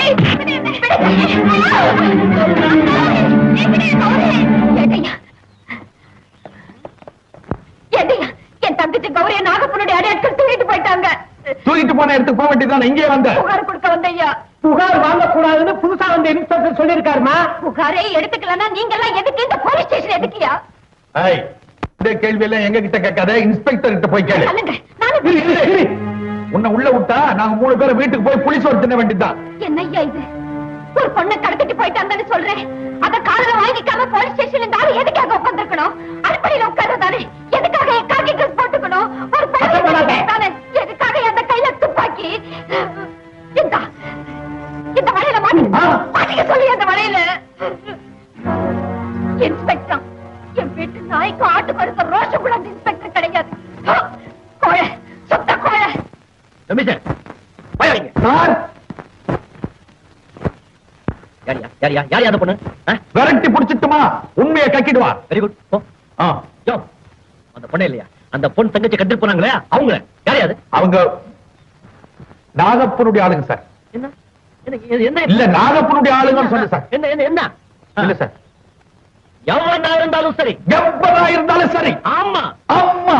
என் தங்கச்சி கௌரிய நாகப்பனுடைய அடையாட்கள் தூக்கிட்டு போயிட்டாங்க. தூக்கிட்டு போன இடத்துக்கு போக வேண்டியதான். இங்கே வந்த புகார் கொடுக்க வந்தையா. புகார் வாங்கக்கூடாதுன்னு புதுசா வந்த இன்ஸ்பெக்டர் சொல்லிருக்காருமா. புகாரே எடுத்துக்கலன்னா நீங்க எல்லாம் எதுக்கு இந்த போலீஸ் ஸ்டேஷன் எதுக்கியா? இந்த கேள்வி எல்லாம் எங்க கிட்ட கேட்காத, இன்ஸ்பெக்டர் கிட்ட போய் கேளு. உன்னை உள்ள விட்டா நாங்க 3 பேரும் வீட்டுக்கு போய் புலிஸ் ஒரு தின்ன வேண்டியதுதான். என்னய்யா இது? ஒரு பொண்ணை கடத்திட்டு போயிட்டாங்கன்னு சொல்றேன். அத காதுல வாங்கிக்காம போலீஸ் ஸ்டேஷன்ல இந்த ஆளு எதுக்காக உட்கார்ந்திருக்கணும்? அடிப்படையில உட்கார்றதானே. எதுக்காக காக்கி ட்ரெஸ் போட்டுக்கணும்? ஒரு தானே எதுக்காக அந்த கையில துப்பாக்கி? இந்த வலையில மாட்டிக்க சொல்லி அந்த வலையில இன்ஸ்பெக்டர் என் வீட்டு நாய்க்கு ஆட்டு மருந்த ரோஷம் கூட அந்த இன்ஸ்பெக்டர் கிடையாது. கோழை, சுத்த கோழை. விரட்டி புடிச்சிட்டுமா உண்மையை கக்கிடுவா. Very good. அந்த பொண்ணு இல்லையா, அந்த பொண்ணு தங்கச்சி கட்டிட்டு போனாங்களே அவங்க யாரையாது? அவங்க நாகப்பனுடைய ஆளுங்க சார். என்ன என்ன இல்ல நாகப்பனுடைய ஆளுங்கன்னு சொல்லு சார். என்ன என்ன என்ன இல்ல சார், எவ்வளவு இருந்தாலும் சரி, எவ்வளவு இருந்தாலும் சரி. ஆமா ஆமா.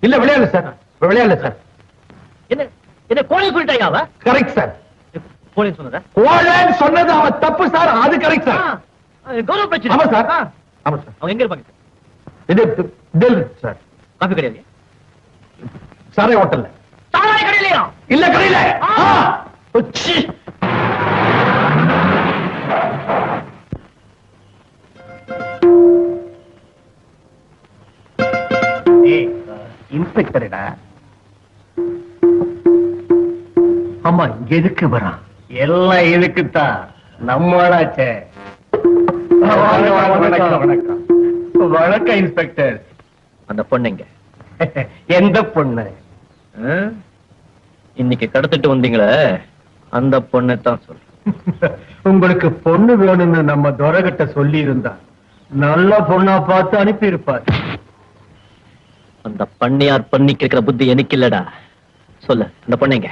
இல்ல விளையாடல சார், விளையாடல சார். என்ன என்ன கோழி சொல்லிட்டாயா? Correct sir. கோழி சொன்னதா? கோழன்னு சொன்னது அவன் தப்பு சார். அது கரெக்ட் சார். கௌரவ பிரச்சனை. ஆமா சார், ஆமா சார். அவங்க எங்க இருப்பாங்க? இது சார் காஃபி கடையில, சாரை ஹோட்டல்ல. சாராய கடையிலயா? இல்ல கடையில. இன்ஸ்பெக்டரா? ஆமா, இங்க எதுக்கு வரான்? எல்லாம் இதுக்குத்தான். நம்மளாச்சே. வணக்கம் வணக்கம் இன்ஸ்பெக்டர். அந்த பொண்ணுங்க எந்த பொண்ணு? இன்னைக்கு கடத்திட்டு வந்தீங்களே அந்த பொண்ணு தான் சொல்றேன். உங்களுக்கு பொண்ணு வேணும்னு நம்ம துரகிட்ட சொல்லி இருந்தா நல்ல பொண்ணா பார்த்து அனுப்பி இருப்பார். அந்த பண்ணியார் பண்ணிக்கு இருக்கிற புத்தி எனக்கு இல்லடா. சொல்லு, அந்த பொண்ணுங்க.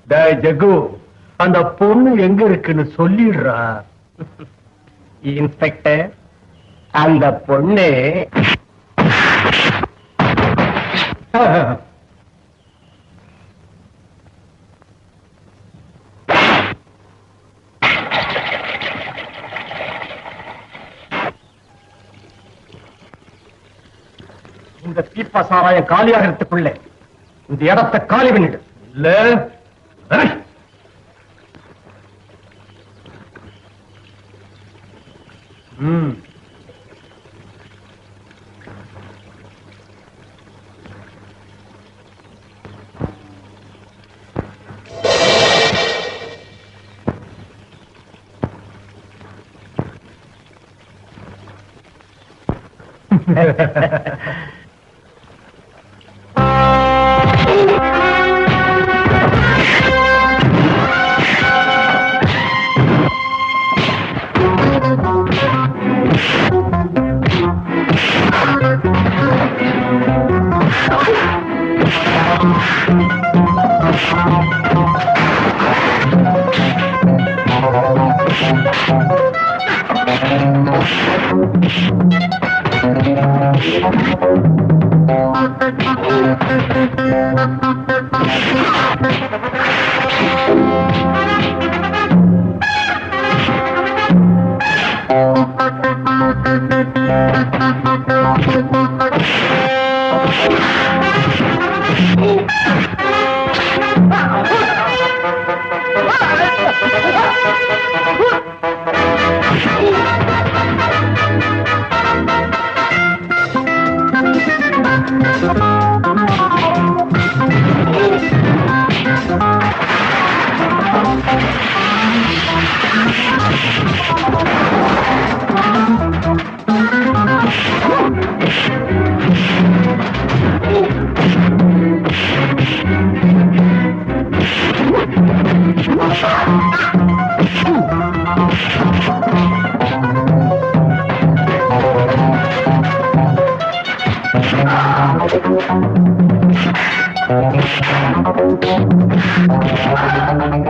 டேய் ஜகு, அந்த பொண்ணு எங்க இருக்குன்னு சொல்லிடுறா. இன்ஸ்பெக்டர், அந்த பொண்ணு இந்த பீப்பா சாராயம் காலியாகிறதுக்குள்ள இந்த இடத்தை காலி பண்ணிடு. இல்ல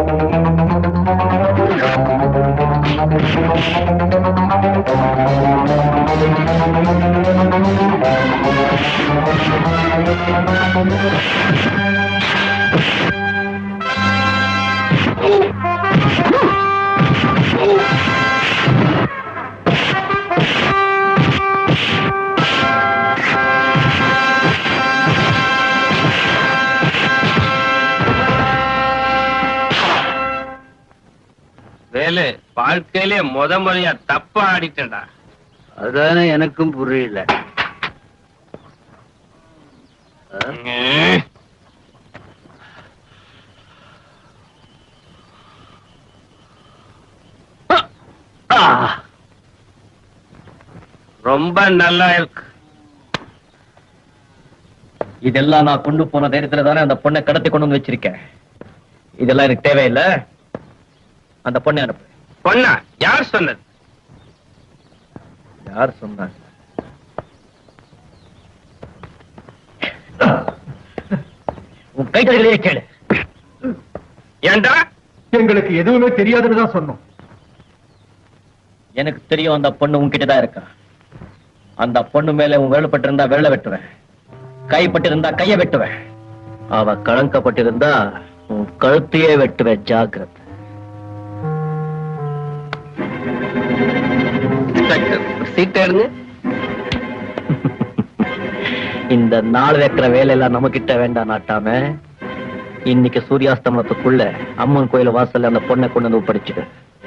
Thank you. வேலு, வாழ்க்கையிலே முறையா தப்பா ஆடிட்டா. அதானே எனக்கும் புரியல. ரொம்ப நல்லா இருக்கு. இதெல்லாம் நான் கொண்டு போன தைரியத்துல தானே அந்த பொண்ணை கடத்தி கொண்டு வந்து வச்சிருக்கேன். இதெல்லாம் எனக்கு தேவையில்லை. அந்த பொண்ணை அனுப்பு. பொண்ணா? யார் சொன்னது? யார் சொன்னாங்க? உன் கைத்தறிகளையே கேளு. ஏண்டா? எங்களுக்கு எதுவுமே தெரியாதுன்னு தான் சொன்னோம். எனக்கு தெரியும் அந்த பொண்ணு உன்கிட்டதான் இருக்கா. அந்த பொண்ணு மேல உன் விரல் பட்டிருந்தா விரல வெட்டுவேன், கைப்பட்டிருந்தா கைய வெட்டுவேன், அவ கலங்கப்பட்டிருந்தா உன் கழுத்தையே வெட்டுவேன். ஜாக்கிரதை. சீட்டாருங்க. இந்த நாள் வைக்கிற வேலையெல்லாம் நம்ம கிட்ட வேண்டாம் நாட்டாம. இன்னைக்கு சூரியாஸ்தமனத்துக்குள்ள அம்மன் கோயில் வாசல்ல அந்த பொண்ணை கொண்டு வந்து ஒப்படைச்சிடு.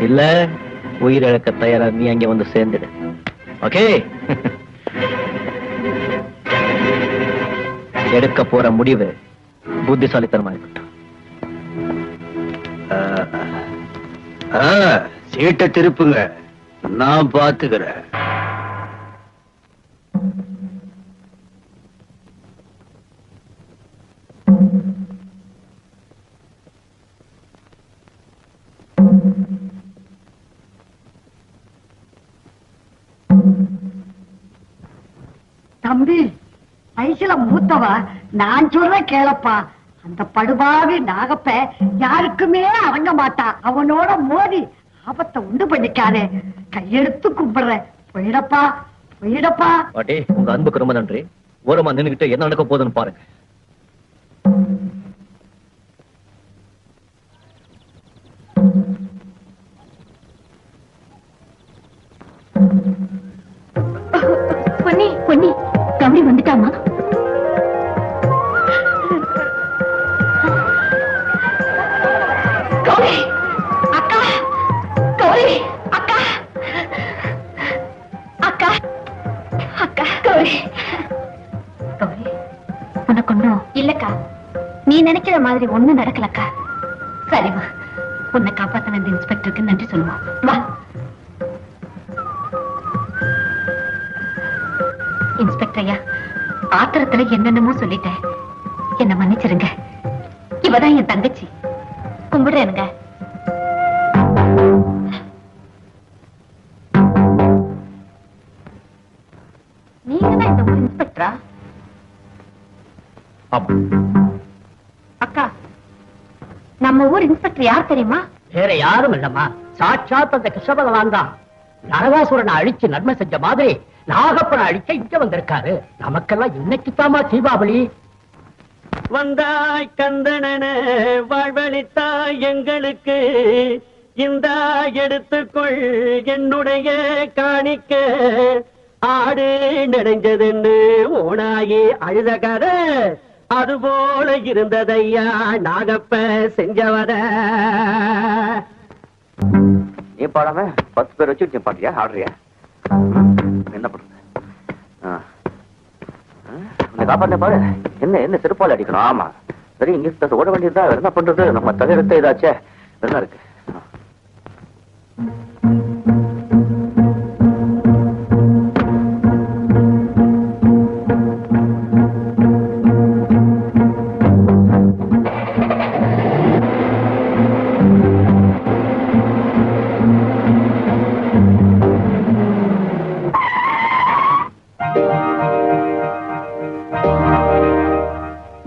இல்ல உயிரிழக்க தயாரா நீ அங்க வந்து சேர்ந்துடு. ஓகே? எடுக்க போற முடிவு புத்திசாலித்தனமா இருக்கட்டும். சீட்டை திருப்புங்க, நான் பாத்துக்கிறேன். தம்பி, வயசுல மூத்தவ, நான் சொல்ற கேளப்பா. அந்த படுபாவி நாகப்ப யாருக்குமே அடங்க மாட்டா. அவனோட மோதி ஆபத்தை உண்டு பண்ணிக்காதே. கையெடுத்து கும்பிடுற. போயிடப்பா, போயிடப்பா. பாட்டி, உங்க அன்புக்கு ரொம்ப நன்றி. ஓரமா நின்னுகிட்டு என்ன நடக்க போகுதுன்னு பாருங்க. பொன்னி, பொன்னி, கௌரி வந்துட்டாமா? கௌரி அக்கா, கௌரி அக்கா, அக்கா, அக்கா, கௌரி, கௌரி, உனக்கு ஒண்ணும் இல்லக்கா. நீ நினைக்கிற மாதிரி ஒண்ணும் நடக்கலக்கா. சரிம்மா, உன்னை காப்பாத்தின இந்த இன்ஸ்பெக்டருக்கு நன்றி சொல்லுவோம். வா. இன்ஸ்பெக்டர் ஐயா, ஆத்திரத்துல என்னென்னமோ சொல்லிட்டேன், என்ன மன்னிச்சிருங்க. இவதான் என் தங்கச்சி. கும்பிடுறேனுங்க. நீங்க தான் இந்த ஊர் இன்ஸ்பெக்டரா? ஆமா. அக்கா, நம்ம ஊர் இன்ஸ்பெக்டர் யார் தெரியுமா? வேற யாரும் இல்லம்மா, சாட்சாத் அந்த கிருஷ்ண பகவான் தான். நரகாசுரனை அழிச்சு நன்மை செஞ்ச மாதிரி நாகப்பனை அழிக்க இங்க வந்திருக்காரு. நமக்கெல்லாம் இன்னைக்கு தாமா தீபாவளி. வந்தாய் கந்தனன வாழ்வழித்தாய் எங்களுக்கு, இந்த எடுத்துக்கொள் என்னுடைய காணிக்க. ஆடு நடைஞ்சதுன்னு ஓனாயே அழுத கதை, அதுபோல இருந்ததையா நாகப்ப செஞ்சவத. நீ பாடாம 10 பேர் வச்சு நீ பாட்டியா ஆடுறியா? என்ன பண்றது? உன்னை காப்பாற்ற பாரு. என்ன செருப்பால் அடிக்கணும்? ஆமா, சரி, இங்கிலீஷ் ஓட வேண்டியதா. என்ன பண்றது? நம்ம தலையெடுத்த இதாச்சே. என்ன இருக்கு?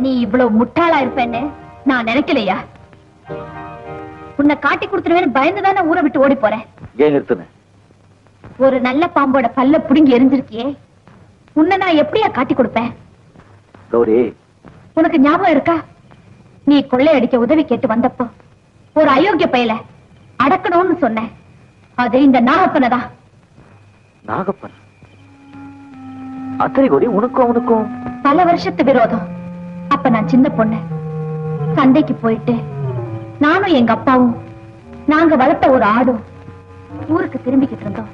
நீ இவ்வளவு முட்டாளா இருப்பேன்னு நான் நினைக்கலையா? உன்னை காட்டி கொடுத்துருவேன்னு பயந்துதானே ஊரை விட்டு ஓடி போறேன். ஏன் நிறுத்துன? ஒரு நல்ல பாம்போட பல்ல புடுங்கி எரிஞ்சிருக்கியே, உன்னை நான் எப்படியா காட்டி கொடுப்பேன்? கௌரி, உனக்கு ஞாபகம் இருக்கா? நீ கொள்ளையடிக்க உதவி கேட்டு வந்தப்போ ஒரு அயோக்கிய பயல அடக்கணும்னு சொன்னேன். அது இந்த நாகப்பனதான். நாகப்பன்? அத்தனை கௌரி, உனக்கும் அவனுக்கும் பல வருஷத்து விரோதம். அப்ப நான் சின்ன பொண்ணு. சந்தைக்கு போயிட்டு நானும் எங்க அப்பாவும் நாங்க வளர்த்த ஒரு ஆடும் ஊருக்கு திரும்பிக்கிட்டு இருந்தோம்.